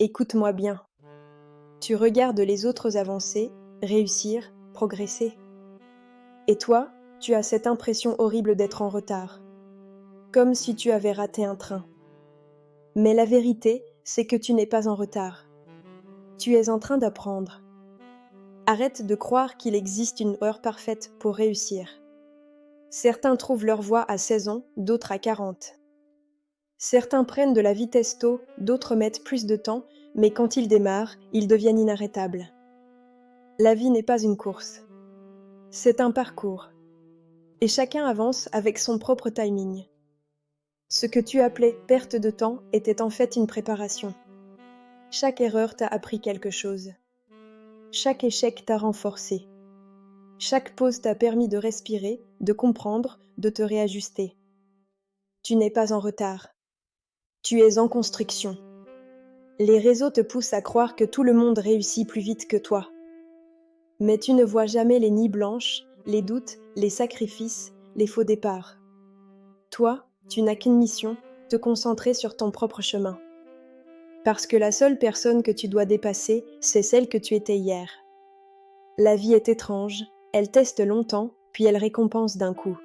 Écoute-moi bien. Tu regardes les autres avancer, réussir, progresser. Et toi, tu as cette impression horrible d'être en retard, comme si tu avais raté un train. Mais la vérité, c'est que tu n'es pas en retard. Tu es en train d'apprendre. Arrête de croire qu'il existe une heure parfaite pour réussir. Certains trouvent leur voie à 16 ans, d'autres à 40. Certains prennent de la vitesse tôt, d'autres mettent plus de temps, mais quand ils démarrent, ils deviennent inarrêtables. La vie n'est pas une course. C'est un parcours. Et chacun avance avec son propre timing. Ce que tu appelais perte de temps était en fait une préparation. Chaque erreur t'a appris quelque chose. Chaque échec t'a renforcé. Chaque pause t'a permis de respirer, de comprendre, de te réajuster. Tu n'es pas en retard. Tu es en construction. Les réseaux te poussent à croire que tout le monde réussit plus vite que toi. Mais tu ne vois jamais les nuits blanches, les doutes, les sacrifices, les faux départs. Toi, tu n'as qu'une mission, te concentrer sur ton propre chemin. Parce que la seule personne que tu dois dépasser, c'est celle que tu étais hier. La vie est étrange, elle teste longtemps, puis elle récompense d'un coup.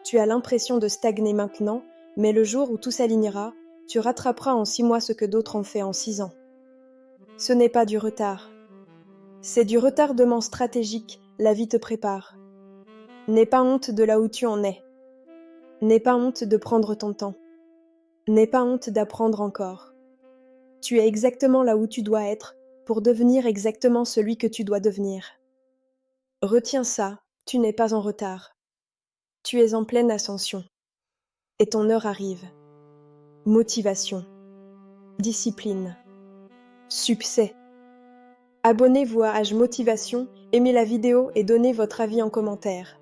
Tu as l'impression de stagner maintenant, mais le jour où tout s'alignera, tu rattraperas en 6 mois ce que d'autres ont fait en 6 ans. Ce n'est pas du retard. C'est du retardement stratégique, la vie te prépare. N'aie pas honte de là où tu en es. N'aie pas honte de prendre ton temps. N'aie pas honte d'apprendre encore. Tu es exactement là où tu dois être pour devenir exactement celui que tu dois devenir. Retiens ça, tu n'es pas en retard. Tu es en pleine ascension. Et ton heure arrive. Motivation. Discipline. Succès. Abonnez-vous à Age Motivation, aimez la vidéo et donnez votre avis en commentaire.